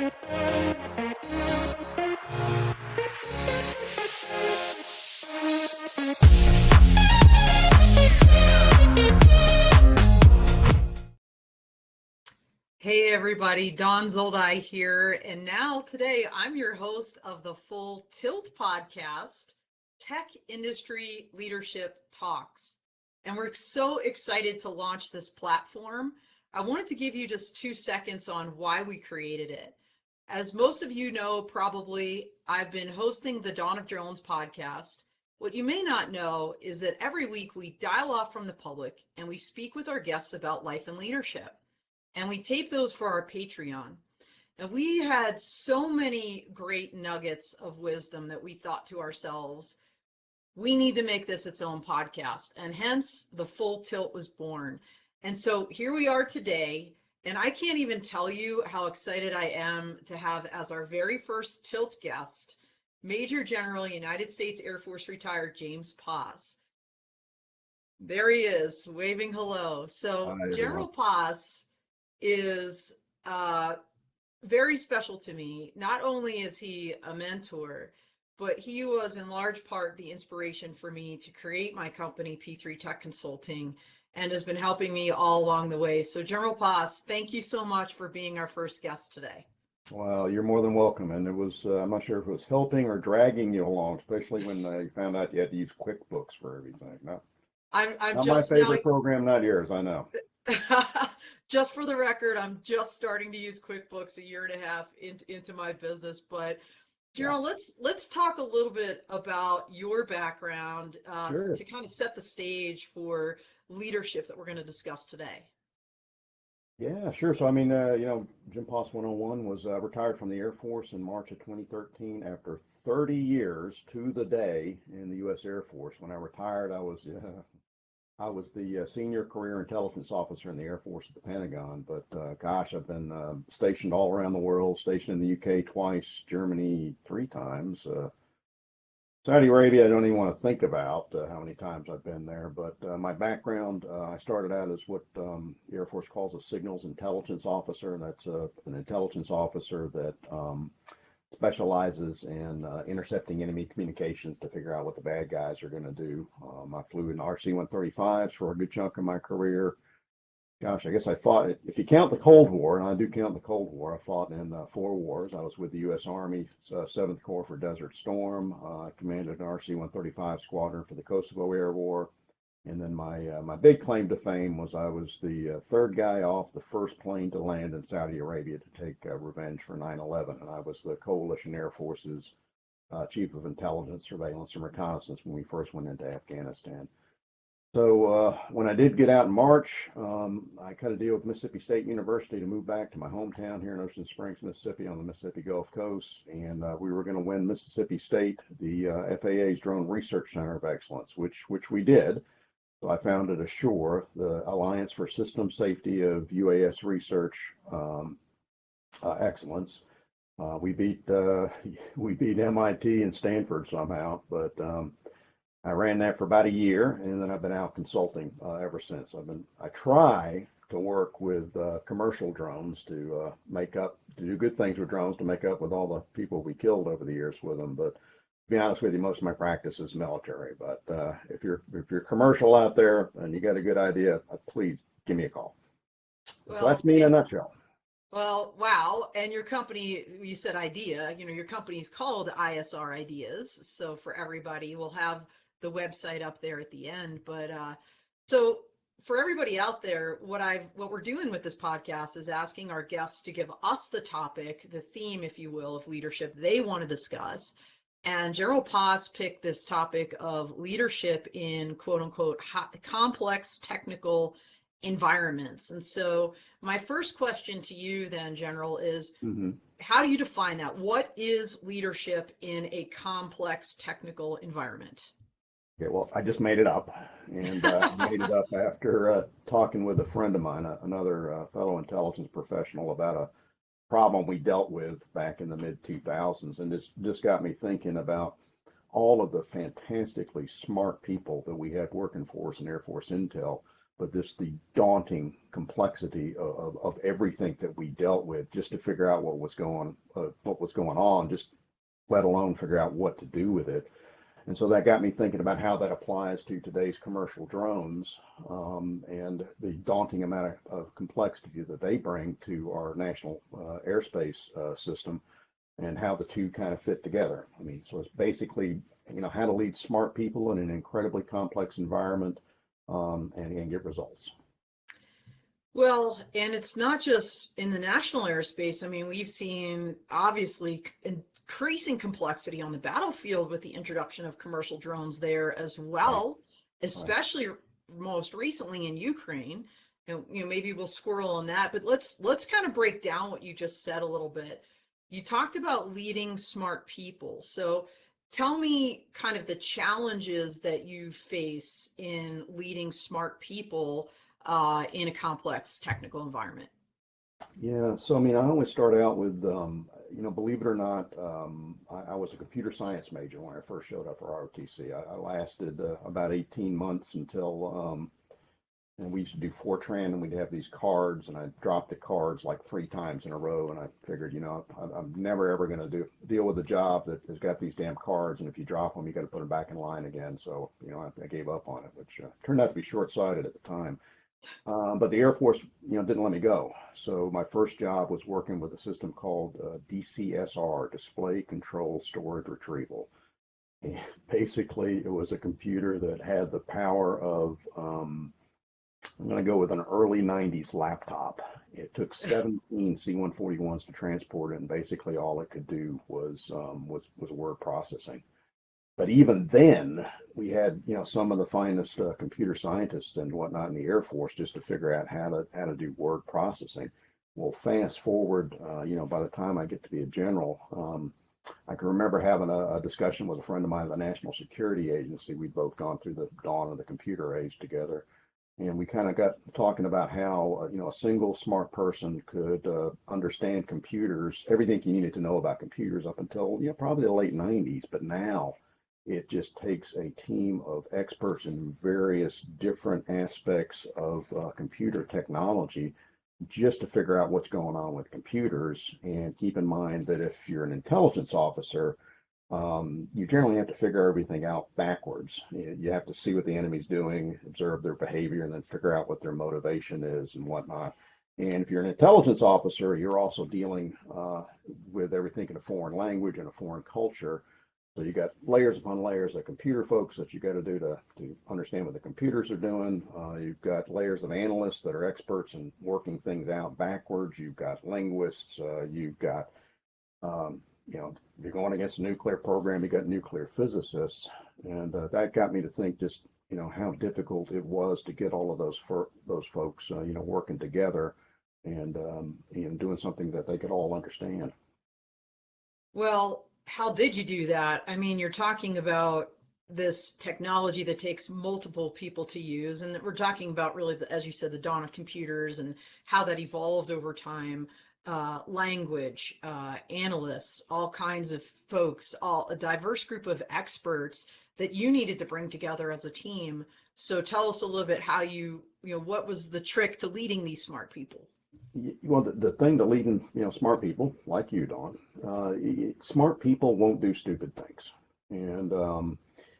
Hey everybody, Zoldi here, and now today I'm your host of the Full Tilt podcast, Tech Industry Leadership Talks. And we're so excited to launch this platform. I wanted to give you just 2 seconds on why we created it. As most of you know, probably, I've been hosting the Dawn of Drones podcast. What you may not know is that every week we dial off from the public and we speak with our guests about life and leadership. And we tape those for our Patreon. And we had so many great nuggets of wisdom that we thought to ourselves, we need to make this its own podcast. And hence the Full Tilt was born. And so here we are today. And I can't even tell you how excited I am to have as our very first Tilt guest, Major General United States Air Force retired James Paz. There he is, waving hello. So Hi, General Paz is very special to me. Not only is he a mentor, but he was in large part the inspiration for me to create my company, P3 Tech Consulting, and has been helping me all along the way. So General Paz, thank you so much for being our first guest today. Well, you're more than welcome. And it was, I'm not sure if it was helping or dragging you along, especially when you found out you had to use QuickBooks for everything. I'm not just my favorite program, not yours, I know. Just for the record, I'm just starting to use QuickBooks a year and a half into my business. But Gerald, let's talk a little bit about your background Sure. to kind of set the stage for leadership that we're going to discuss today. Yeah, sure. So, Jim Poss 101 was retired from the Air Force in March of 2013 after 30 years to the day in the U.S. Air Force. When I retired, I was the senior career intelligence officer in the Air Force at the Pentagon, but gosh, I've been stationed all around the world, stationed in the UK twice, Germany 3 times. Saudi Arabia, I don't even want to think about how many times I've been there, but my background, I started out as what the Air Force calls a signals intelligence officer, and that's an intelligence officer that specializes in intercepting enemy communications to figure out what the bad guys are going to do. I flew in RC-135s for a good chunk of my career. Gosh, I guess I fought, if you count the Cold War, and I do count the Cold War, I fought in 4 wars. I was with the U.S. Army, 7th Corps for Desert Storm. I commanded an RC-135 squadron for the Kosovo Air War. And then my big claim to fame was I was the 3rd guy off the first plane to land in Saudi Arabia to take revenge for 9/11. And I was the Coalition Air Force's Chief of Intelligence, Surveillance, and Reconnaissance when we first went into Afghanistan. So when I did get out in March, I cut a deal with Mississippi State University to move back to my hometown here in Ocean Springs, Mississippi on the Mississippi Gulf Coast. And we were going to win Mississippi State, the FAA's Drone Research Center of Excellence, which we did. So I founded ASSURE, the Alliance for System Safety of UAS Research Excellence. We beat MIT and Stanford somehow, but I ran that for about a year, and then I've been out consulting ever since. I try to work with commercial drones to do good things with drones to make up with all the people we killed over the years with them. But to be honest with you, most of my practice is military. But if you're commercial out there and you got a good idea, please give me a call. Well, so that's me in a nutshell. Well, wow. And your company, you said idea, your company is called ISR Ideas. So for everybody, we'll have the website up there at the end. But so for everybody out there, what we're doing with this podcast is asking our guests to give us the topic, the theme, if you will, of leadership they want to discuss. And General Paz picked this topic of leadership in quote unquote complex technical environments. And so my first question to you then, General, is how do you define that? What is leadership in a complex technical environment? Okay, well, I just made it up, and made it up after talking with a friend of mine, another fellow intelligence professional, about a problem we dealt with back in the mid-2000s, and it's just got me thinking about all of the fantastically smart people that we had working for us in Air Force Intel, but the daunting complexity of everything that we dealt with just to figure out what was going on, just let alone figure out what to do with it. And so that got me thinking about how that applies to today's commercial drones, and the daunting amount of complexity that they bring to our national airspace system, and how the two kind of fit together. I mean, so it's basically, how to lead smart people in an incredibly complex environment, and get results. Well, and it's not just in the national airspace. I mean, we've seen obviously increasing complexity on the battlefield with the introduction of commercial drones there as well, especially most recently in Ukraine. Maybe we'll squirrel on that, but let's kind of break down what you just said a little bit. You talked about leading smart people. So tell me kind of the challenges that you face in leading smart people in a complex technical environment. Yeah, so I mean, I always start out with, believe it or not, I was a computer science major when I first showed up for ROTC. I lasted about 18 months until, and we used to do Fortran, and we'd have these cards, and I dropped the cards like 3 times in a row, and I figured, I'm never ever going to deal with a job that has got these damn cards, and if you drop them, you got to put them back in line again. So, I gave up on it, which turned out to be short-sighted at the time. But the Air Force, didn't let me go. So my first job was working with a system called DCSR, Display Control Storage Retrieval. And basically, it was a computer that had the power of, I'm going to go with an early 90s laptop. It took 17 C-141s to transport it, and basically all it could do was word processing. But even then, we had, some of the finest computer scientists and whatnot in the Air Force just to figure out how to do word processing. Well, fast forward, by the time I get to be a general, I can remember having a discussion with a friend of mine at the National Security Agency. We'd both gone through the dawn of the computer age together. And we kind of got talking about how, a single smart person could understand computers, everything you needed to know about computers up until, probably the late 90s. But now, it just takes a team of experts in various different aspects of computer technology just to figure out what's going on with computers. And keep in mind that if you're an intelligence officer, you generally have to figure everything out backwards. You have to see what the enemy's doing, observe their behavior, and then figure out what their motivation is and whatnot. And if you're an intelligence officer, you're also dealing with everything in a foreign language and a foreign culture. So you got layers upon layers of computer folks that you got to do to understand what the computers are doing. You've got layers of analysts that are experts in working things out backwards. You've got linguists. You've got, if you're going against a nuclear program, you got nuclear physicists. And that got me to think just, how difficult it was to get all of those folks, working together and doing something that they could all understand. Well, how did you do that? I mean, you're talking about this technology that takes multiple people to use, and that we're talking about really, as you said, the dawn of computers and how that evolved over time. Language, analysts, all kinds of folks, a diverse group of experts that you needed to bring together as a team. So tell us a little bit how what was the trick to leading these smart people? Well, the thing to leading, smart people like you, Dawn, smart people won't do stupid things. And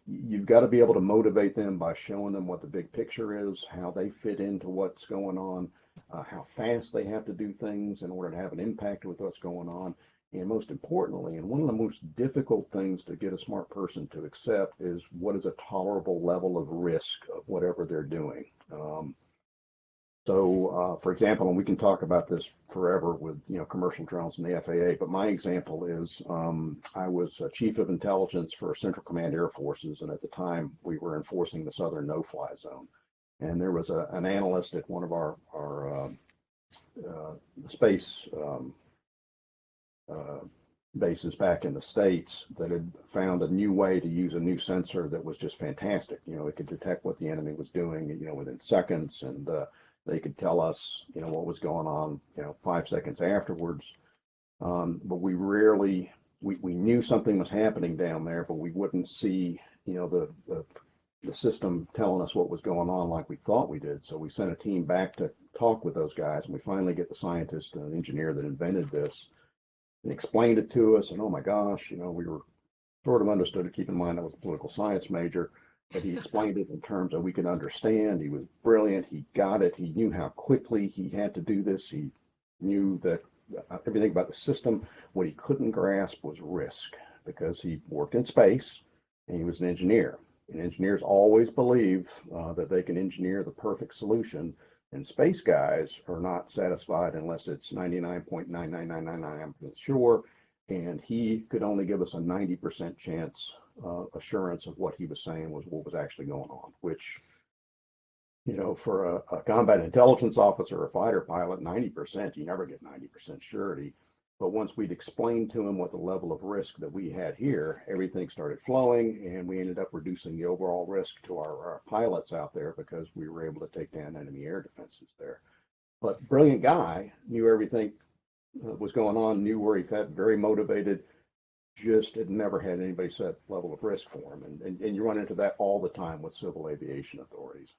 you've got to be able to motivate them by showing them what the big picture is, how they fit into what's going on, how fast they have to do things in order to have an impact with what's going on. And most importantly, and one of the most difficult things to get a smart person to accept is what is a tolerable level of risk of whatever they're doing. So, for example, and we can talk about this forever with, commercial drones and the FAA, but my example is I was chief of intelligence for Central Command Air Forces, and at the time we were enforcing the Southern No-Fly Zone. And there was an analyst at one of our space bases back in the States that had found a new way to use a new sensor that was just fantastic. It could detect what the enemy was doing, within seconds, and they could tell us, what was going on, 5 seconds afterwards. But we rarely we knew something was happening down there, but we wouldn't see, the system telling us what was going on like we thought we did. So we sent a team back to talk with those guys, and we finally get the scientist and engineer that invented this and explained it to us. And oh my gosh, we were sort of understood it. Keep in mind I was a political science major, but he explained it in terms that we could understand. He was brilliant. He got it. He knew how quickly he had to do this. He knew that everything about the system. What he couldn't grasp was risk, because he worked in space and he was an engineer. And engineers always believe that they can engineer the perfect solution. And space guys are not satisfied unless it's 99.99999% sure. And he could only give us a 90% chance assurance of what he was saying was what was actually going on, which, for a combat intelligence officer or a fighter pilot, 90%, you never get 90% surety. But once we'd explained to him what the level of risk that we had here, everything started flowing, and we ended up reducing the overall risk to our pilots out there, because we were able to take down enemy air defenses there. But brilliant guy, knew everything was going on, knew where he fit, very motivated, just had never had anybody set level of risk for him. And you run into that all the time with civil aviation authorities.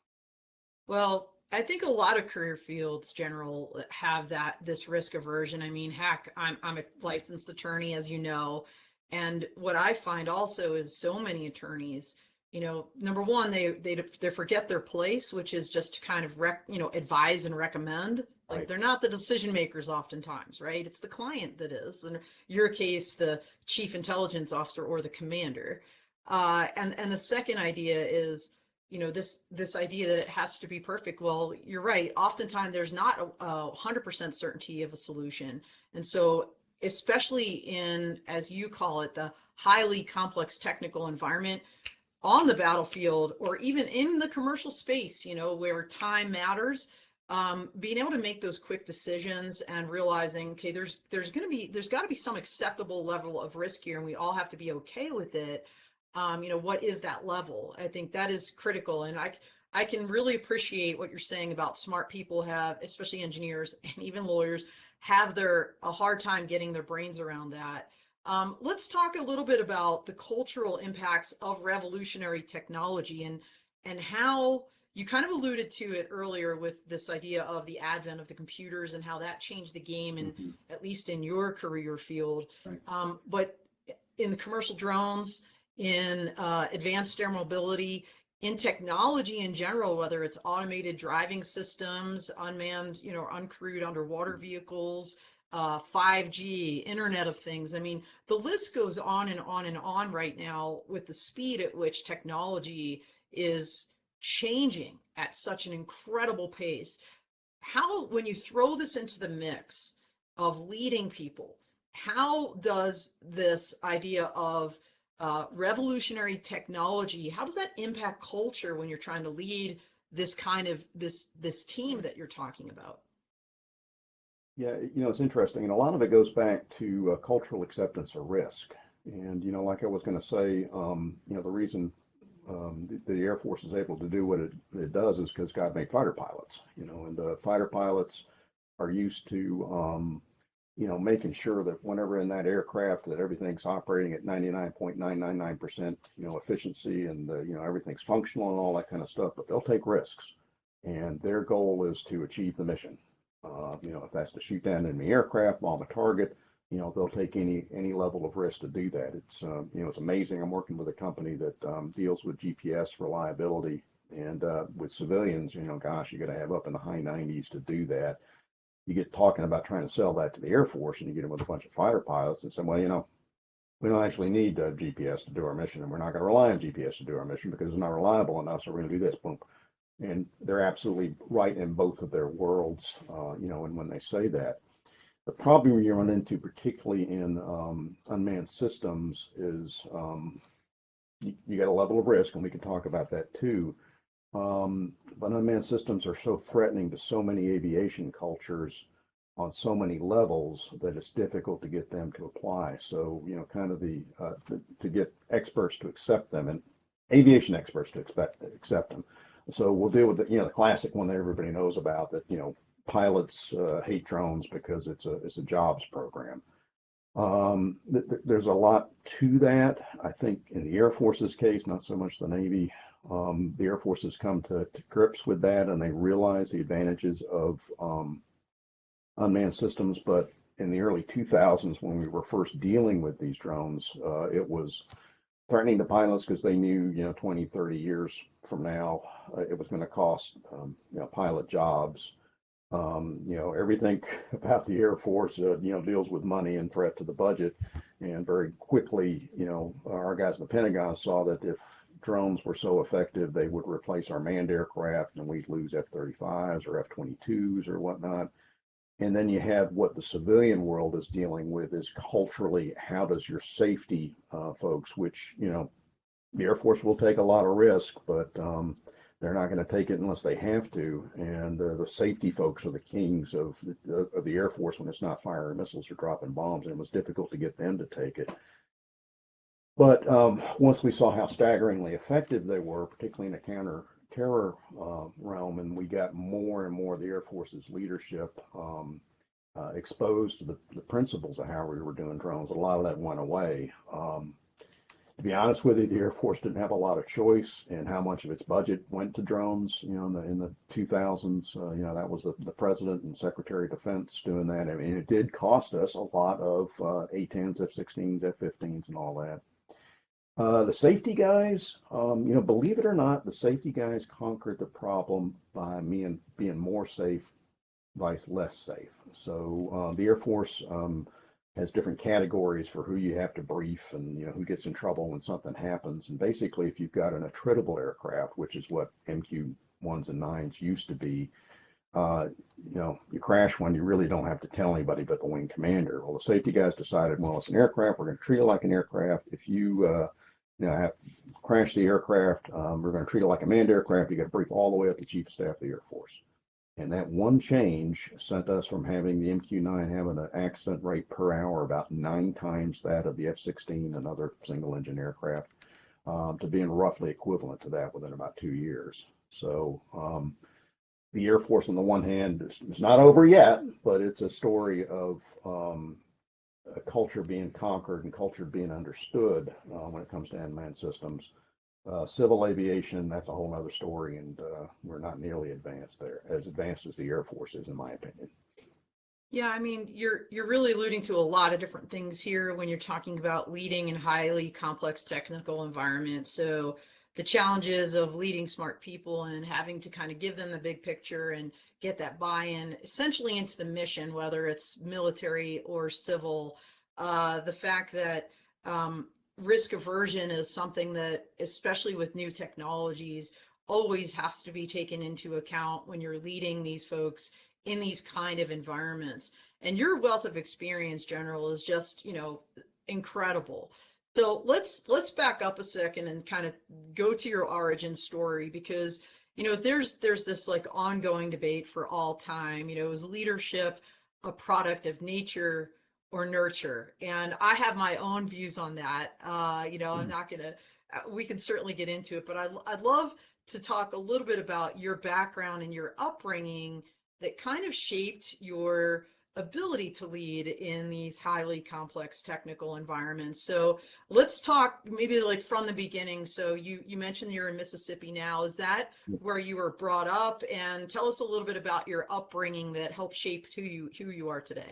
Well, I think a lot of career fields general have this risk aversion. I mean, heck, I'm a licensed attorney, as you know, and what I find also is so many attorneys, number one, they forget their place, which is just to kind of advise and recommend. Like, Right. they're not the decision makers oftentimes, right? It's the client that is. In your case, the chief intelligence officer or the commander. And the second idea is, this idea that it has to be perfect. Well, you're right. Oftentimes there's not a 100% certainty of a solution. And so, especially in, as you call it, the highly complex technical environment on the battlefield, or even in the commercial space, where time matters, being able to make those quick decisions and realizing, okay, there's got to be some acceptable level of risk here, and we all have to be okay with it. What is that level? I think that is critical. And I can really appreciate what you're saying about smart people have, especially engineers and even lawyers, have a hard time getting their brains around that. Let's talk a little bit about the cultural impacts of revolutionary technology, and how you kind of alluded to it earlier with this idea of the advent of the computers and how that changed the game, and at least in your career field. Right. But in the commercial drones, in advanced air mobility, in technology in general, whether it's automated driving systems, unmanned, uncrewed underwater vehicles, 5G, Internet of Things. I mean, the list goes on and on and on right now with the speed at which technology is changing at such an incredible pace. How, when you throw this into the mix of leading people, how does this idea of revolutionary technology, how does that impact culture when you're trying to lead this kind of this team that you're talking about? Yeah, it's interesting, and a lot of it goes back to cultural acceptance of risk. And like I was going to say, the reason the Air Force is able to do what it does is because God made fighter pilots. And fighter pilots are used to making sure that whenever in that aircraft that everything's operating at 99.999%, efficiency, and everything's functional and all that kind of stuff. But they'll take risks, and their goal is to achieve the mission. If that's to shoot down enemy aircraft, bomb a target, they'll take any level of risk to do that. It's amazing. I'm working with a company that deals with GPS reliability, and with civilians, gosh, you got to have up in the high 90s to do that. You get talking about trying to sell that to the Air Force, and you get them with a bunch of fighter pilots and say, well, we don't actually need GPS to do our mission, and we're not going to rely on GPS to do our mission because it's not reliable enough, so we're going to do this. Boom. And they're absolutely right in both of their worlds, and when they say that. The problem you run into, particularly in unmanned systems, is you got a level of risk, and we can talk about that too. But unmanned systems are so threatening to so many aviation cultures on so many levels that it's difficult to get them to apply. So, kind of to get experts to accept them, and aviation experts to accept them. So we'll deal with the classic one that everybody knows about, that pilots hate drones because it's a jobs program. There's a lot to that. I think in the Air Force's case, not so much the Navy. The Air Force has come to grips with that, and they realize the advantages of unmanned systems. But in the early 2000s, when we were first dealing with these drones, it was threatening the pilots because they knew, 20, 30 years from now, it was going to cost, pilot jobs. Everything about the Air Force, deals with money and threat to the budget. And very quickly, our guys in the Pentagon saw that if drones were so effective, they would replace our manned aircraft and we'd lose F-35s or F-22s or whatnot. And then you have what the civilian world is dealing with is culturally, how does your safety folks, which, the Air Force will take a lot of risk, but they're not going to take it unless they have to. And the safety folks are the kings of the Air Force when it's not firing missiles or dropping bombs, and it was difficult to get them to take it. But once we saw how staggeringly effective they were, particularly in the counter-terror realm, and we got more and more of the Air Force's leadership exposed to the principles of how we were doing drones, a lot of that went away. To be honest with you, the Air Force didn't have a lot of choice in how much of its budget went to drones. In the 2000s, that was the president and Secretary of Defense doing that. I mean, it did cost us a lot of A-10s, F-16s, F-15s, and all that. The safety guys, believe it or not, the safety guys conquered the problem by being more safe, vice less safe. So the Air Force has different categories for who you have to brief and who gets in trouble when something happens. And basically, if you've got an attritable aircraft, which is what MQ-1s and 9s used to be, you crash one, you really don't have to tell anybody but the wing commander. Well, the safety guys decided, well, it's an aircraft, we're going to treat it like an aircraft. If you have crash the aircraft, we're going to treat it like a manned aircraft. You got to brief all the way up to Chief of Staff of the Air Force. And that one change sent us from having the MQ-9 having an accident rate per hour about 9 times that of the F-16 and other single engine aircraft to being roughly equivalent to that within about 2 years. So the Air Force, on the one hand, it's not over yet, but it's a story of a culture being conquered and culture being understood when it comes to unmanned systems. Civil aviation, that's a whole other story, and we're not nearly advanced there, as advanced as the Air Force is, in my opinion. Yeah, I mean, you're really alluding to a lot of different things here when you're talking about leading in highly complex technical environments. So the challenges of leading smart people and having to kind of give them the big picture and get that buy-in essentially into the mission, whether it's military or civil. The fact that risk aversion is something that, especially with new technologies, always has to be taken into account when you're leading these folks in these kind of environments. And your wealth of experience, General, is just, incredible. So let's back up a second and kind of go to your origin story, because there's this like ongoing debate for all time. Is leadership a product of nature or nurture? And I have my own views on that. I'm not gonna. We can certainly get into it, but I'd love to talk a little bit about your background and your upbringing that kind of shaped your ability to lead in these highly complex technical environments. So let's talk maybe like from the beginning. So you mentioned you're in Mississippi now. Is that where you were brought up? And tell us a little bit about your upbringing that helped shape who you are today.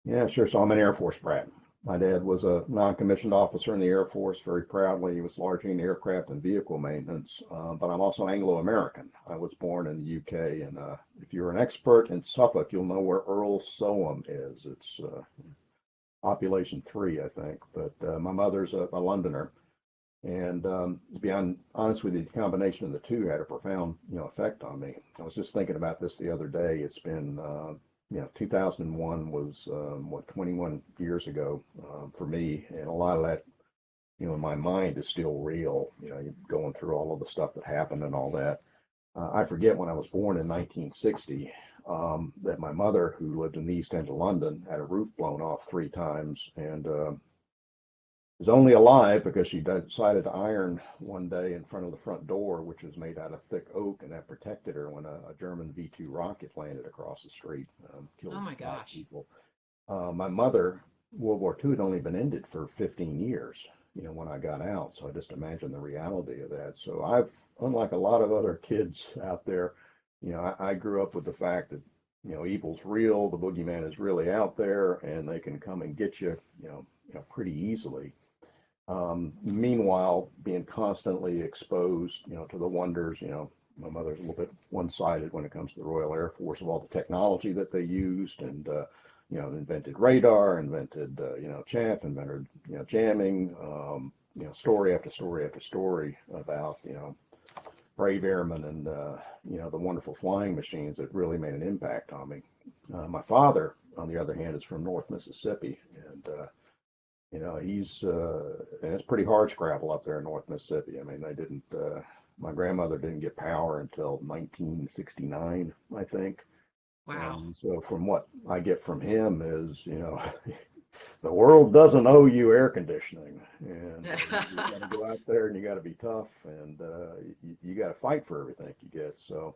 Yeah, sure. So I'm an Air Force brat. My dad was a non-commissioned officer in the Air Force, very proudly. He was largely in aircraft and vehicle maintenance, but I'm also Anglo-American. I was born in the UK, and if you're an expert in Suffolk, you'll know where Earl Soham is. It's population 3, I think, but my mother's a Londoner. And to be honest with you, the combination of the two had a profound, effect on me. I was just thinking about this the other day. It's been 2001 was 21 years ago for me, and a lot of that, in my mind is still real. You're going through all of the stuff that happened and all that. I forget when I was born in 1960 that my mother, who lived in the East End of London, had a roof blown off 3 times, and was only alive because she decided to iron one day in front of the front door, which was made out of thick oak, and that protected her when a German V-2 rocket landed across the street, killed Oh my 5 gosh. people. My mother World War II had only been ended for 15 years, when I got out. So I just imagine the reality of that. So unlike a lot of other kids out there, I grew up with the fact that, evil's real, the boogeyman is really out there, and they can come and get you, pretty easily. Meanwhile, being constantly exposed, to the wonders, my mother's a little bit one-sided when it comes to the Royal Air Force, of all the technology that they used, and invented radar, invented chaff, invented jamming, story after story after story about brave airmen and the wonderful flying machines that really made an impact on me. My father, on the other hand, is from North Mississippi, and and it's pretty hard scrabble up there in North Mississippi. I mean, my grandmother didn't get power until 1969, I think. Wow. And so from what I get from him is, the world doesn't owe you air conditioning, and you got to go out there and you got to be tough, and you got to fight for everything you get. So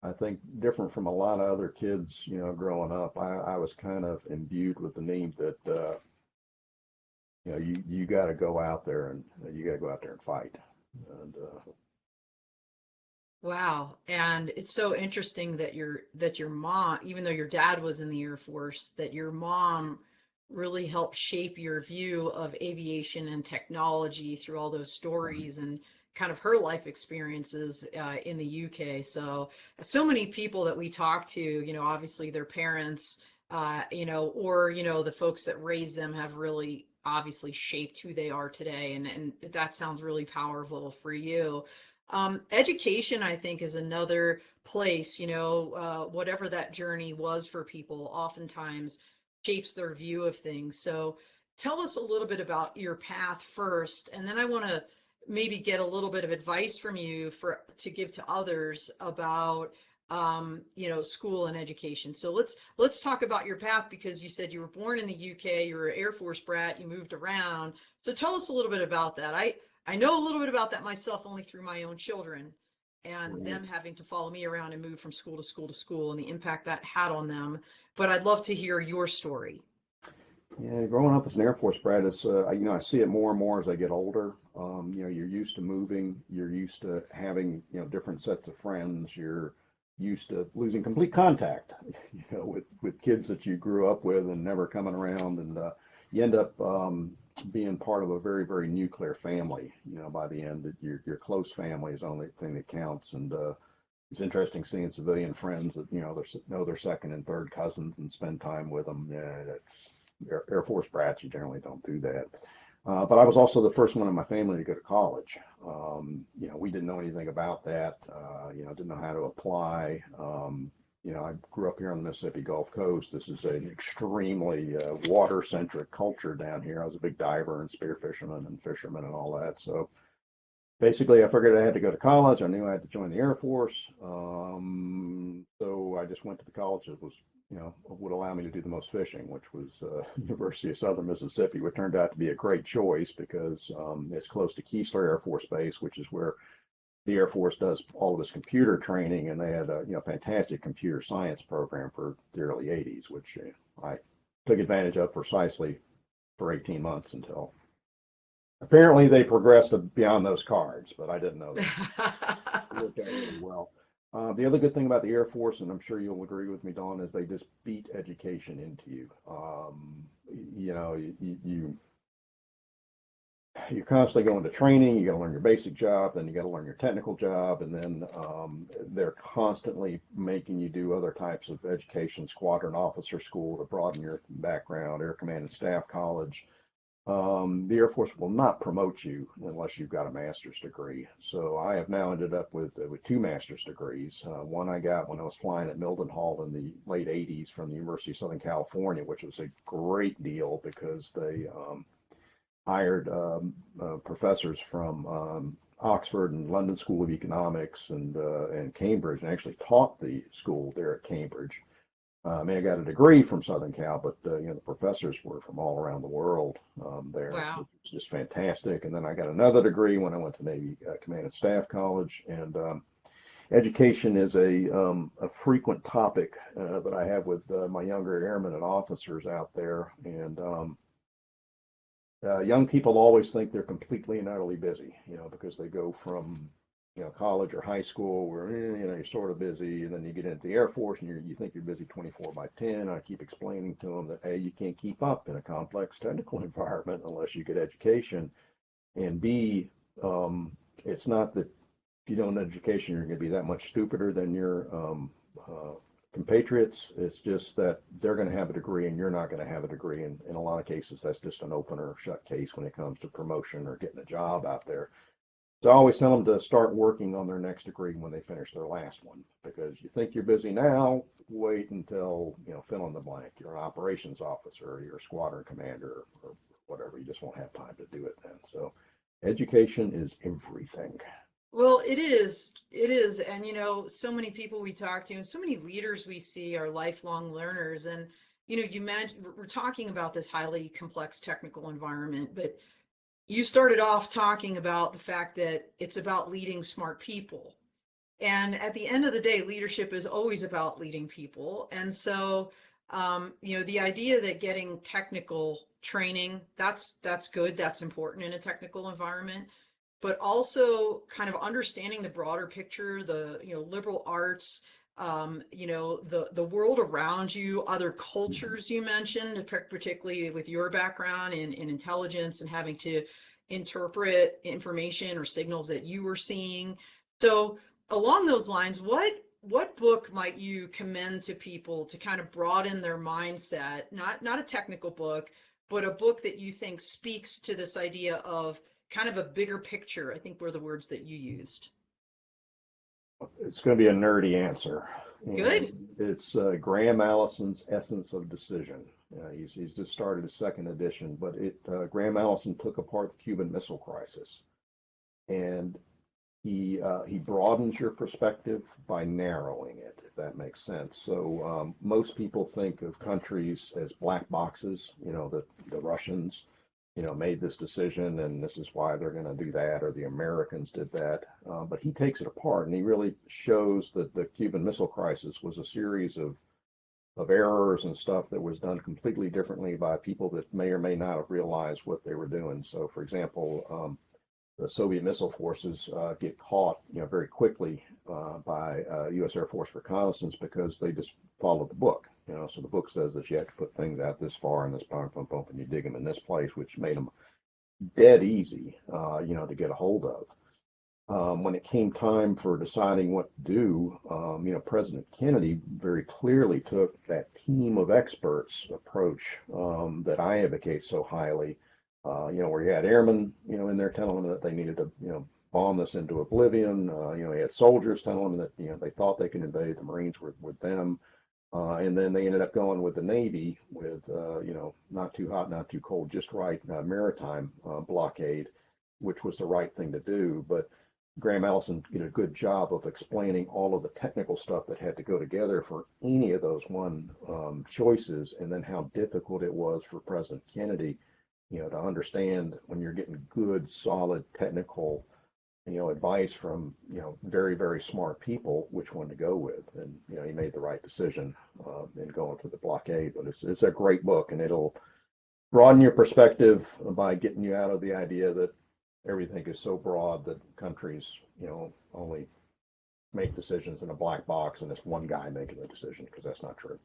I think different from a lot of other kids, growing up, I was kind of imbued with the need that, you got to go out there and fight. And Wow. And it's so interesting that your mom, even though your dad was in the Air Force, that your mom really helped shape your view of aviation and technology through all those stories and kind of her life experiences in the UK. So many people that we talk to, obviously their parents, or, the folks that raised them have really obviously shaped who they are today. And that sounds really powerful for you. Education, I think, is another place, whatever that journey was for people, oftentimes shapes their view of things. So tell us a little bit about your path first, and then I want to maybe get a little bit of advice from you to give to others about school and education. So let's talk about your path, because you said you were born in the UK, you were an Air Force brat, you moved around. So tell us a little bit about that. I know a little bit about that myself, only through my own children and right. them having to follow me around and move from school to school to school and the impact that had on them. But I'd love to hear your story. Yeah, growing up as an Air Force brat, I see it more and more as I get older. You're used to moving, you're used to having, different sets of friends, you're used to losing complete contact, with kids that you grew up with and never coming around, and you end up being part of a very, very nuclear family. By the end, that your close family is the only thing that counts, and it's interesting seeing civilian friends that know their second and third cousins and spend time with them. Yeah, that's Air Force brats. You generally don't do that. But I was also the first one in my family to go to college. We didn't know anything about that. Didn't know how to apply. I grew up here on the Mississippi Gulf Coast. This is an extremely water-centric culture down here. I was a big diver and spear fisherman and fisherman and all that. So basically, I figured I had to go to college. I knew I had to join the Air Force. So I just went to the college that was, would allow me to do the most fishing, which was University of Southern Mississippi, which turned out to be a great choice because it's close to Keesler Air Force Base, which is where the Air Force does all of its computer training, and they had a fantastic computer science program for the early 80s, which I took advantage of precisely for 18 months until apparently they progressed beyond those cards, but I didn't know that. It worked out really well. The other good thing about the Air Force, and I'm sure you'll agree with me, Dawn, is they just beat education into you. You're constantly going to training. You got to learn your basic job, then you got to learn your technical job, and then they're constantly making you do other types of education, squadron officer school to broaden your background, Air Command and Staff College. The Air Force will not promote you unless you've got a master's degree. So I have now ended up with two master's degrees. One I got when I was flying at Mildenhall in the late 80s from the University of Southern California, which was a great deal because they hired professors from Oxford and London School of Economics and Cambridge, and actually taught the school there at Cambridge. I got a degree from Southern Cal, but the professors were from all around the world there, Wow. which was just fantastic. And then I got another degree when I went to Navy Command and Staff College. And education is a frequent topic that I have with my younger airmen and officers out there. And young people always think they're completely and utterly busy, because they go from, college or high school where, you're sort of busy, and then you get into the Air Force and you think you're busy 24/10. I keep explaining to them that, A, you can't keep up in a complex technical environment unless you get education, and B, it's not that if you don't have education, you're going to be that much stupider than your compatriots. It's just that they're going to have a degree and you're not going to have a degree. And in a lot of cases, that's just an open or shut case when it comes to promotion or getting a job out there. So I always tell them to start working on their next degree when they finish their last one, because you think you're busy now, wait until, fill in the blank. You're an operations officer, you're a squadron commander, or whatever. You just won't have time to do it then. So education is everything. Well, it is. It is. And, so many people we talk to and so many leaders we see are lifelong learners. And, you mentioned we're talking about this highly complex technical environment, but you started off talking about the fact that it's about leading smart people. And at the end of the day, leadership is always about leading people. And so, the idea that getting technical training, that's good, that's important in a technical environment, but also kind of understanding the broader picture, the, liberal arts, the world around you, other cultures you mentioned, particularly with your background in intelligence and having to interpret information or signals that you were seeing. So along those lines, what book might you commend to people to kind of broaden their mindset? Not a technical book, but a book that you think speaks to this idea of kind of a bigger picture, I think were the words that you used. It's going to be a nerdy answer. Good. And it's Graham Allison's Essence of Decision. He's just started a second edition, but Graham Allison took apart the Cuban Missile Crisis, and he broadens your perspective by narrowing it, if that makes sense. So most people think of countries as black boxes. The Russians, made this decision and this is why they're going to do that, or the Americans did that. But he takes it apart and he really shows that the Cuban Missile Crisis was a series of errors and stuff that was done completely differently by people that may or may not have realized what they were doing. So, for example, the Soviet missile forces get caught, very quickly by U.S. Air Force reconnaissance because they just followed the book. So the book says that you have to put things out this far and this pump, and you dig them in this place, which made them dead easy, to get a hold of. When it came time for deciding what to do, President Kennedy very clearly took that team of experts approach that I advocate so highly. Where you had airmen, in there telling them that they needed to, bomb this into oblivion. You had soldiers telling them that, they thought they could invade. The Marines were with them. And then they ended up going with the Navy with, not too hot, not too cold, just right maritime blockade, which was the right thing to do. But Graham Allison did a good job of explaining all of the technical stuff that had to go together for any of those choices, and then how difficult it was for President Kennedy to understand when you're getting good, solid technical, advice from, very, very smart people, which one to go with. And, he made the right decision in going for the blockade. But it's a great book, and it'll broaden your perspective by getting you out of the idea that everything is so broad that countries, only make decisions in a black box and it's one guy making the decision, because that's not true.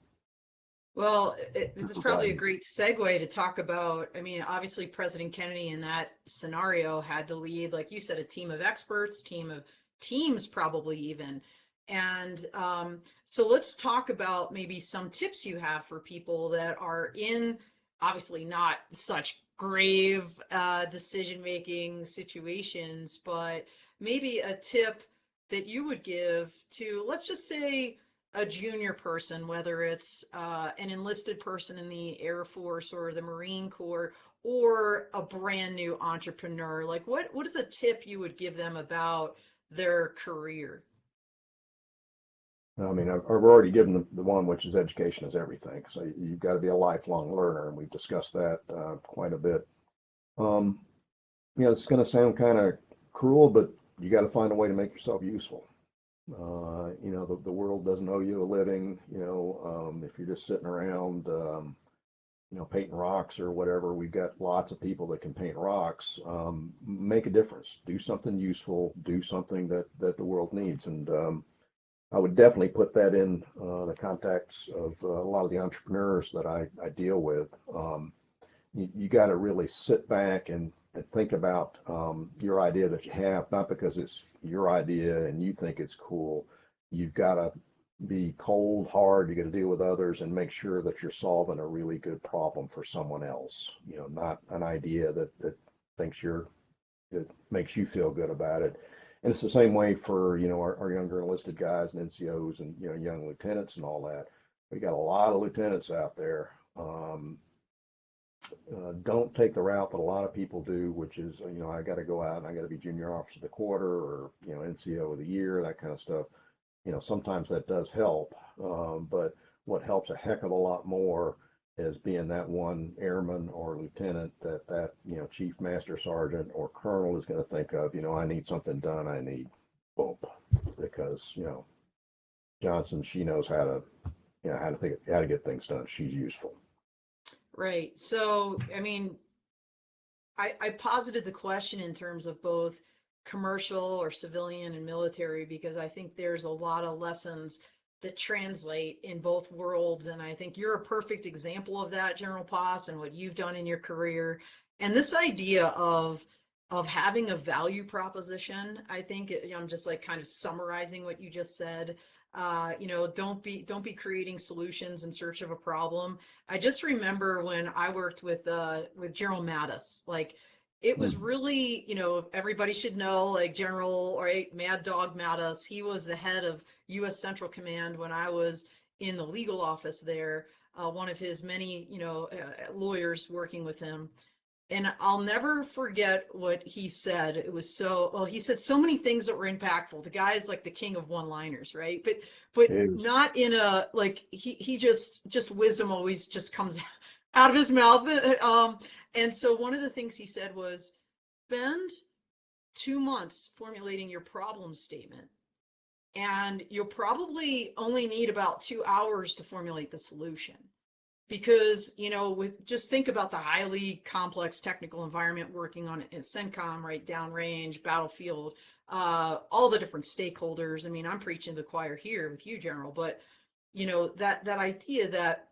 Well, this is probably a great segue to talk about, obviously President Kennedy in that scenario had to lead, like you said, a team of experts, team of teams probably even. And so let's talk about maybe some tips you have for people that are in, obviously not such grave decision-making situations, but maybe a tip that you would give to, let's just say, a junior person, whether it's an enlisted person in the Air Force or the Marine Corps, or a brand new entrepreneur. Like what is a tip you would give them about their career? I've already given the one, which is education is everything. So you've got to be a lifelong learner, and we've discussed that quite a bit. It's going to sound kind of cruel, but you got to find a way to make yourself useful. The world doesn't owe you a living. If you're just sitting around, painting rocks or whatever. We've got lots of people that can paint rocks. Make a difference. Do something useful. Do something that the world needs. And I would definitely put that in the context of a lot of the entrepreneurs that I deal with. You got to really sit back and think about your idea that you have, not because it's your idea and you think it's cool. You've got to be cold, hard. You got to deal with others and make sure that you're solving a really good problem for someone else. Not an idea that thinks that makes you feel good about it. And it's the same way for our younger enlisted guys and NCOs and young lieutenants and all that. We got a lot of lieutenants out there. Don't take the route that a lot of people do, which is, I got to go out and I got to be junior officer of the quarter or, NCO of the year, that kind of stuff. Sometimes that does help. But what helps a heck of a lot more is being that one airman or lieutenant that chief master sergeant or colonel is going to think of, I need something done. I need boom, because, Johnson, she knows how to, how to get things done. She's useful. Right. So, I mean, I posited the question in terms of both commercial or civilian and military, because I think there's a lot of lessons that translate in both worlds. And I think you're a perfect example of that, General Poss, and what you've done in your career. And this idea of having a value proposition, I think I'm just like kind of summarizing what you just said. Don't be creating solutions in search of a problem. I just remember when I worked with General Mattis, like it was really, everybody should know, like General, right, Mad Dog Mattis. He was the head of U.S. Central Command when I was in the legal office there. One of his many, lawyers working with him. And I'll never forget what he said. It was he said so many things that were impactful. The guy is like the king of one-liners, right? But not in a, like, he just wisdom always just comes out of his mouth. And so one of the things he said was, spend 2 months formulating your problem statement. And you'll probably only need about 2 hours to formulate the solution. Because, just think about the highly complex technical environment working on in CENTCOM, right, downrange, battlefield, all the different stakeholders. I mean, I'm preaching to the choir here with you, General, but, that idea that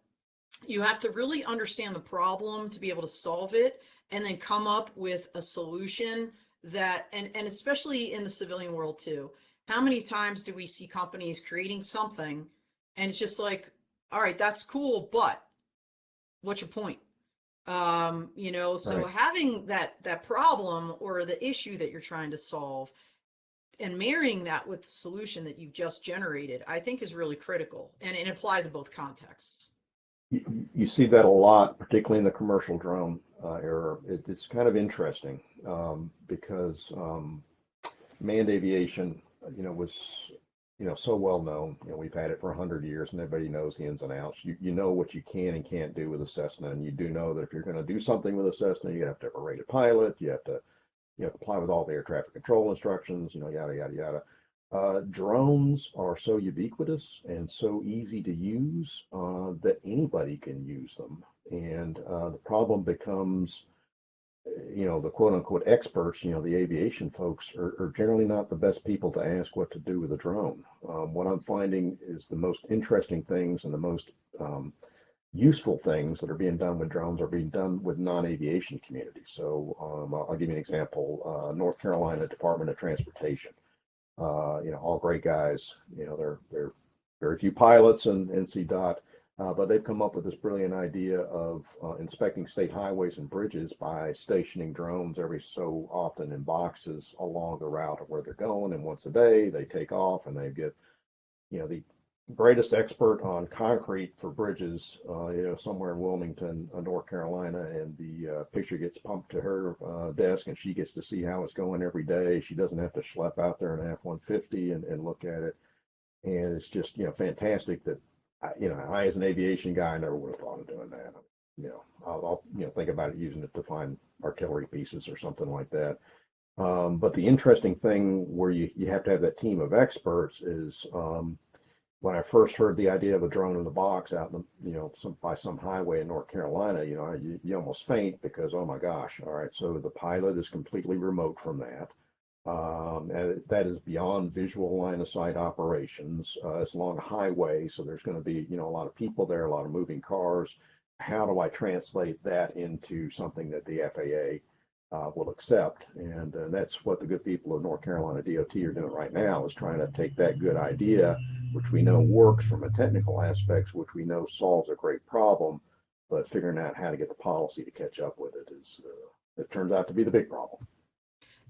you have to really understand the problem to be able to solve it and then come up with a solution that, and especially in the civilian world too, how many times do we see companies creating something and it's just like, all right, that's cool, but what's your point? So Right. having that problem or the issue that you're trying to solve and marrying that with the solution that you've just generated, I think is really critical, and it applies in both contexts. You see that a lot, particularly in the commercial drone era. It's kind of interesting because manned aviation, was so well known. We've had it for 100 years and everybody knows the ins and outs. You know what you can and can't do with a Cessna, and you do know that if you're going to do something with a Cessna, you have to have a rated pilot, you have to comply with all the air traffic control instructions, yada yada yada. Drones are so ubiquitous and so easy to use that anybody can use them, and the problem becomes, the quote unquote experts, the aviation folks are generally not the best people to ask what to do with a drone. What I'm finding is the most interesting things and the most useful things that are being done with drones are being done with non-aviation communities. So I'll give you an example. North Carolina Department of Transportation, all great guys. They're very few pilots and NC-DOT. But they've come up with this brilliant idea of inspecting state highways and bridges by stationing drones every so often in boxes along the route of where they're going. And once a day, they take off and they get, the greatest expert on concrete for bridges, somewhere in Wilmington, North Carolina, and the picture gets pumped to her desk, and she gets to see how it's going every day. She doesn't have to schlep out there in an F-150 and look at it. And it's just, fantastic that I, as an aviation guy, I never would have thought of doing that. I'll think about it, using it to find artillery pieces or something like that. But the interesting thing where you have to have that team of experts is when I first heard the idea of a drone in the box out in the, by some highway in North Carolina, you almost faint because, oh my gosh, all right, so the pilot is completely remote from that. And that is beyond visual line of sight operations. It's along a highway, so there's going to be, a lot of people there, a lot of moving cars. How do I translate that into something that the FAA will accept? And that's what the good people of North Carolina DOT are doing right now, is trying to take that good idea, which we know works from a technical aspects, which we know solves a great problem, but figuring out how to get the policy to catch up with it is, it turns out to be the big problem.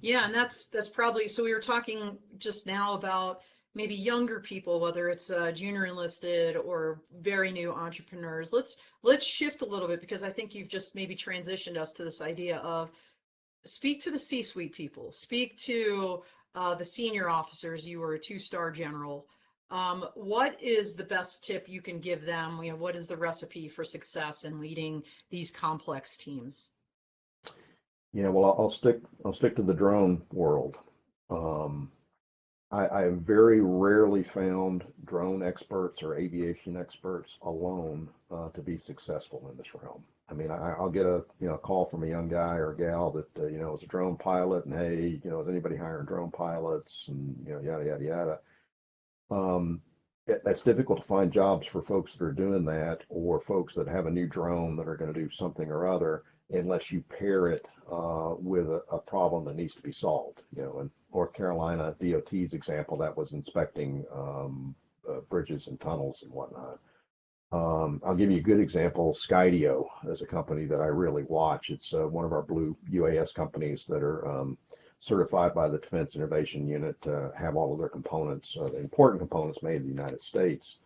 Yeah, and that's probably, so we were talking just now about maybe younger people, whether it's junior enlisted or very new entrepreneurs. Let's shift a little bit, because I think you've just maybe transitioned us to this idea of speak to the C-suite people, speak to the senior officers. You were a two-star general. What is the best tip you can give them? What is the recipe for success in leading these complex teams? Yeah, well, I'll stick to the drone world. Um, I have very rarely found drone experts or aviation experts alone to be successful in this realm. I mean, I'll get a call from a young guy or gal that is a drone pilot, and hey, is anybody hiring drone pilots, and yada yada yada. Um, that's difficult to find jobs for folks that are doing that, or folks that have a new drone that are going to do something or other, unless you pair it with a problem that needs to be solved. In North Carolina DOT's example, that was inspecting bridges and tunnels and whatnot. I'll give you a good example. Skydio is a company that I really watch. It's one of our blue UAS companies that are certified by the Defense Innovation Unit to have all of their components, the important components, made in the United States.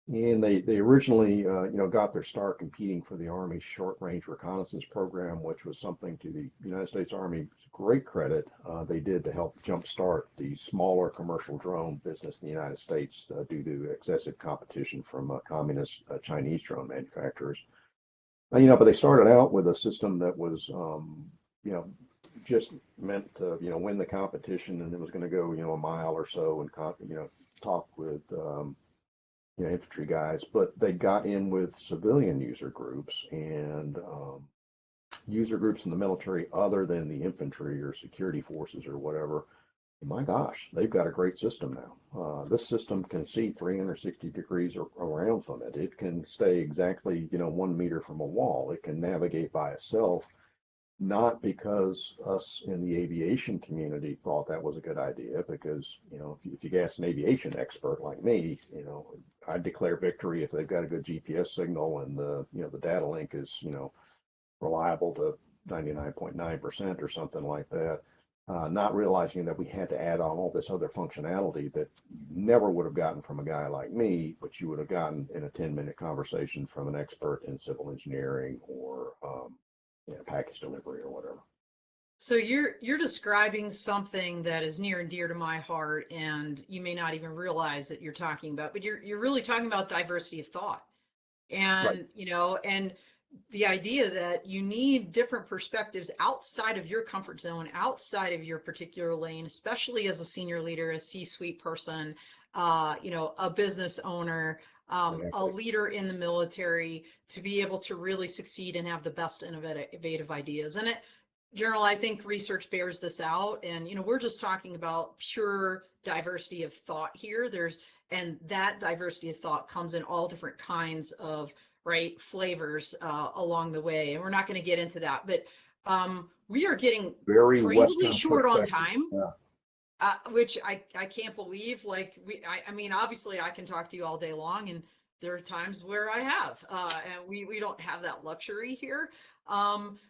And they originally, got their start competing for the Army's Short Range Reconnaissance Program, which was something, to the United States Army's great credit, they did to help jumpstart the smaller commercial drone business in the United States due to excessive competition from communist Chinese drone manufacturers. But they started out with a system that was, just meant to, win the competition, and it was going to go, a mile or so and, talk with, infantry guys, but they got in with civilian user groups and user groups in the military other than the infantry or security forces or whatever. My gosh, they've got a great system now. This system can see 360 degrees around from it. It can stay exactly, 1 meter from a wall. It can navigate by itself, not because us in the aviation community thought that was a good idea, because, if you ask an aviation expert like me, I'd declare victory if they've got a good GPS signal and the data link is, reliable to 99.9% or something like that. Not realizing that we had to add on all this other functionality that you never would have gotten from a guy like me, but you would have gotten in a 10-minute conversation from an expert in civil engineering or package delivery or whatever. So you're describing something that is near and dear to my heart, and you may not even realize that you're talking about, but you're really talking about diversity of thought. Right. And and the idea that you need different perspectives outside of your comfort zone, outside of your particular lane, especially as a senior leader, a C-suite person, a business owner, a Exactly. leader in the military, to be able to really succeed and have the best innovative ideas. And General, I think research bears this out. And, we're just talking about pure diversity of thought here. And that diversity of thought comes in all different kinds of, right, flavors along the way. And we're not going to get into that, but we are getting Very crazily Western short on perspective. time. Yeah. Which I can't believe. Like, I mean, obviously I can talk to you all day long, and there are times where I have, and we don't have that luxury here.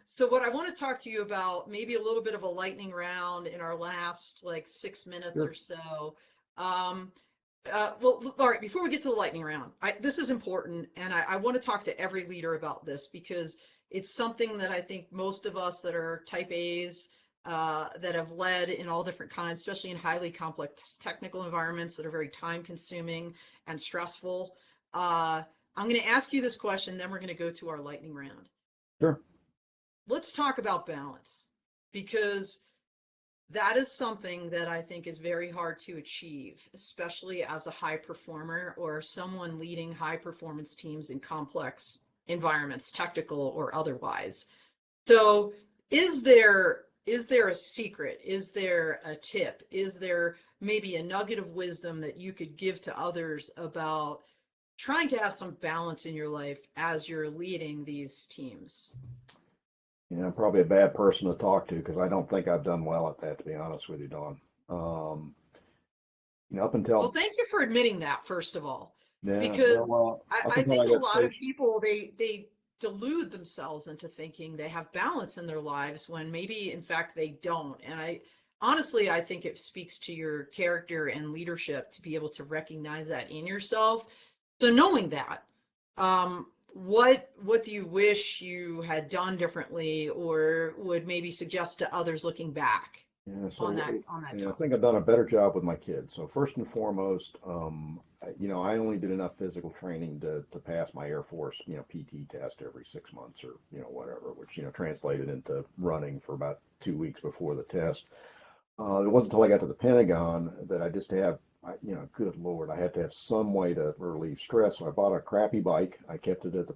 So what I want to talk to you about, maybe a little bit of a lightning round in our last like 6 minutes Sure. or so. Well, all right, before we get to the lightning round, this is important, and I want to talk to every leader about this, because it's something that I think most of us that are type A's, that have led in all different kinds, especially in highly complex technical environments that are very time consuming and stressful. I'm going to ask you this question, then we're going to go to our lightning round. Sure. Let's talk about balance, because that is something that I think is very hard to achieve, especially as a high performer or someone leading high performance teams in complex environments, technical or otherwise. So is there a secret? Is there a tip? Is there maybe a nugget of wisdom that you could give to others about trying to have some balance in your life as you're leading these teams? You know, I'm probably a bad person to talk to because I don't think I've done well at that, to be honest with you, Don. You know, up Well, until, thank you for admitting that, first of all, yeah, because up I until think I a got lot of stationed. people they delude themselves into thinking they have balance in their lives when maybe in fact they don't. And I honestly I think it speaks to your character and leadership to be able to recognize that in yourself. So knowing that, what do you wish you had done differently or would maybe suggest to others looking back Yeah, on so that I topic? think I've done a better job with my kids. So first and foremost, you know, I only did enough physical training to pass my Air Force, you know, PT test every 6 months or, you know, whatever, which, you know, translated into running for about 2 weeks before the test. It wasn't until I got to the Pentagon that I just have, you know, good Lord, I had to have some way to relieve stress. So I bought a crappy bike. I kept it at the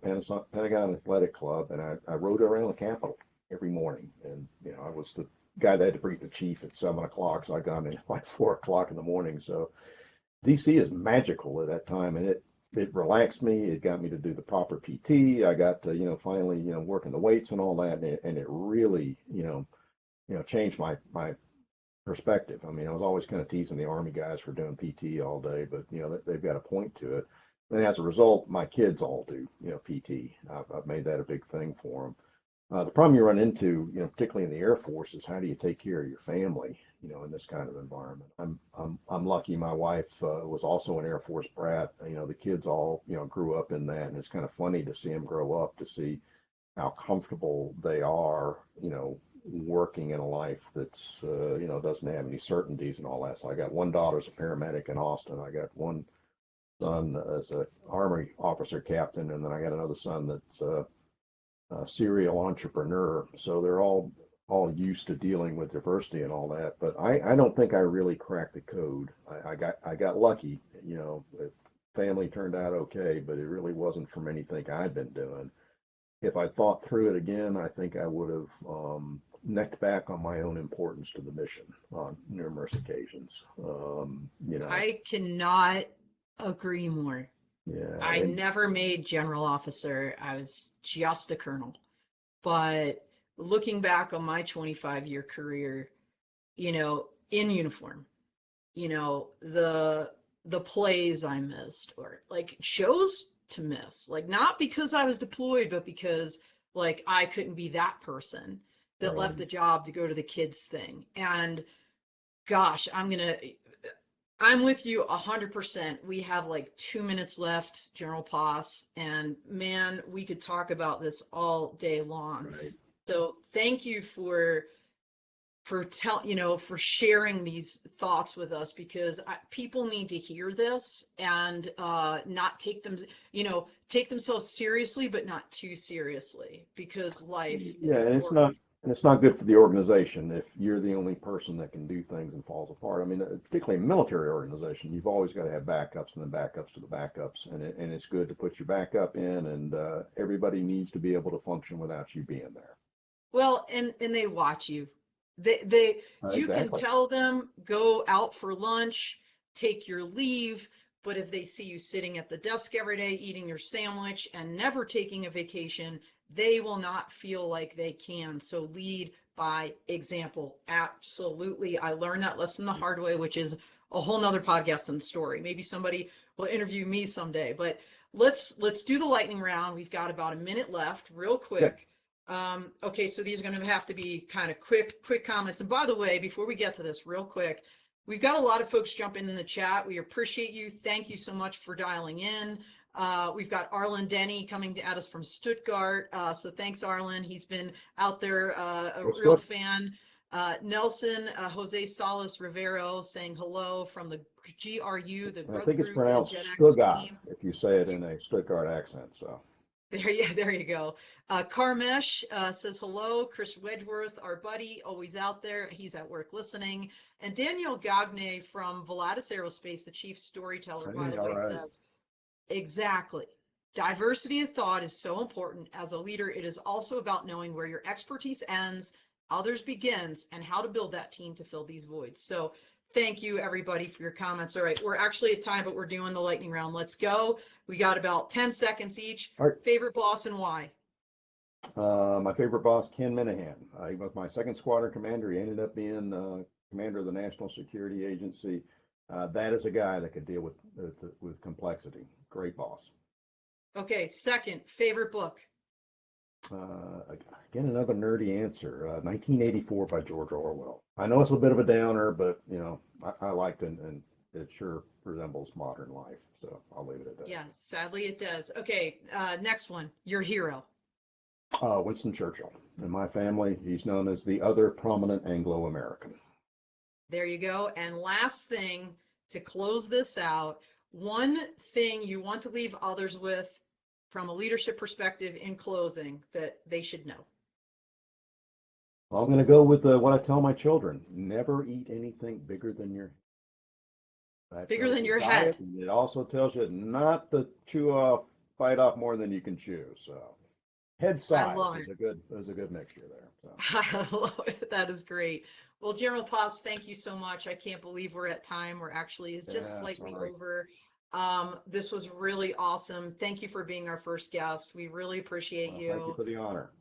Pentagon Athletic Club, and I rode around the Capitol every morning. And, you know, I was the guy that had to brief the chief at 7 o'clock. So I got in like 4 o'clock in the morning. So DC is magical at that time. And it relaxed me. It got me to do the proper PT. I got to, you know, finally, you know, working the weights and all that. And it really, you know, changed my perspective. I mean, I was always kind of teasing the Army guys for doing PT all day, but you know, they've got a point to it. And as a result, my kids all do, you know, PT. I've made that a big thing for them. The problem you run into, you know, particularly in the Air Force, is how do you take care of your family, you know, in this kind of environment. I'm lucky. My wife was also an Air Force brat. You know, the kids all, you know, grew up in that, and it's kind of funny to see them grow up to see how comfortable they are, you know, working in a life that's, you know, doesn't have any certainties and all that. So I got one daughter's a paramedic in Austin. I got one son as a Army officer captain, and then I got another son that's a serial entrepreneur. So they're all used to dealing with diversity and all that. But I don't think I really cracked the code. I got lucky, you know. Family turned out okay, but it really wasn't from anything I'd been doing. If I thought through it again, I think I would have necked back on my own importance to the mission on numerous occasions. You know, I cannot agree more. yeah, I never made general officer. I was just a colonel. But looking back on my 25-year career, in uniform, the plays I missed or like chose to miss, like not because I was deployed, but because like I couldn't be that person that left right. the job to go to the kids thing. And gosh, I'm with you 100%. We have like 2 minutes left, General Poss, and man, we could talk about this all day long. Right. So thank you for sharing these thoughts with us because people need to hear this and not take themselves seriously, but not too seriously because life is Yeah, important. and it's not good for the organization if you're the only person that can do things and falls apart. I mean, particularly in military organization, you've always got to have backups and then backups to the backups, and it's good to put your backup in, and everybody needs to be able to function without you being there. Well, and they watch you. You can Exactly. tell them go out for lunch, take your leave, but if they see you sitting at the desk every day eating your sandwich and never taking a vacation, they will not feel like they can. So lead by example. Absolutely. I learned that lesson the hard way, which is a whole nother podcast and story. Maybe somebody will interview me someday, but let's do the lightning round. We've got about a minute left, real Yep. quick. Okay, so these are going to have to be kind of quick comments. And by the way, before we get to this, real quick, we've got a lot of folks jumping in the chat. We appreciate you. Thank you so much for dialing in. We've got Arlen Denny coming at us from Stuttgart. So thanks, Arlen. He's been out there, a What's real good? fan. Nelson Jose Salas Rivero saying hello from the GRU, the I Growth think it's Group and pronounced JetX Stuttgart team. if you say it in a Stuttgart accent. So. There you go. Karmesh says hello. Chris Wedgeworth, our buddy, always out there. He's at work listening. And Daniel Gagne from Volatus Aerospace, the chief storyteller, by Hey, the all way, right. says, exactly. Diversity of thought is so important. As a leader, it is also about knowing where your expertise ends, others begins, and how to build that team to fill these voids. So thank you, everybody, for your comments. All right, we're actually at time, but we're doing the lightning round. Let's go. We got about 10 seconds each. All right. Favorite boss and why? My favorite boss, Ken Minahan. He was my second squadron commander. He ended up being commander of the National Security Agency. That is a guy that could deal with complexity. Great boss. Okay, second, favorite book? Again, another nerdy answer. 1984 by George Orwell. I know it's a bit of a downer, but you know, I liked it, and it sure resembles modern life. So I'll leave it at that. Yeah, sadly it does. Okay, next one, your hero. Winston Churchill. In my family, he's known as the other prominent Anglo-American. There you go. And last thing to close this out, one thing you want to leave others with from a leadership perspective in closing that they should know. I'm going to go with what I tell my children. Never eat anything bigger than your head. Bigger than your head. It also tells you not to bite off more than you can chew. So head size is a good mixture there. So. I love it. That is great. Well, General Paz, thank you so much. I can't believe we're at time. We're actually just slightly over. This was really awesome. Thank you for being our first guest. We really appreciate you. Thank you for the honor.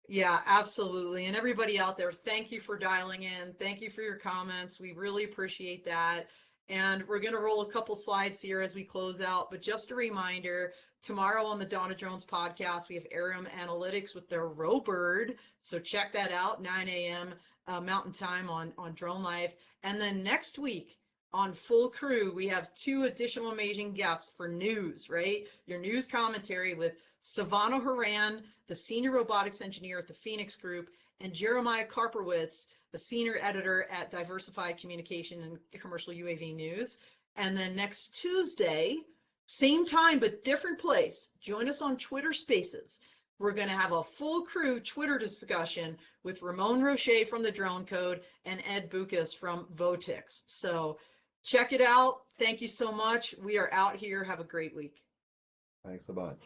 Yeah, absolutely. And everybody out there, thank you for dialing in. Thank you for your comments. We really appreciate that. And we're going to roll a couple slides here as we close out. But just a reminder, tomorrow on the Donna Jones podcast, we have Aerium Analytics with their Robird. So check that out, 9 a.m. Mountain Time on Drone Life. And then next week on Full Crew, we have 2 additional amazing guests for news, right? Your news commentary with Savannah Haran, the senior robotics engineer at the Phoenix Group, and Jeremiah Karpowitz, the senior editor at Diversified Communication and Commercial UAV News. And then next Tuesday, same time but different place, join us on Twitter Spaces. We're going to have a full crew Twitter discussion with Ramon Roche from the Drone Code and Ed Bucas from Votix. So check it out. Thank you so much. We are out here. Have a great week. Thanks a bunch.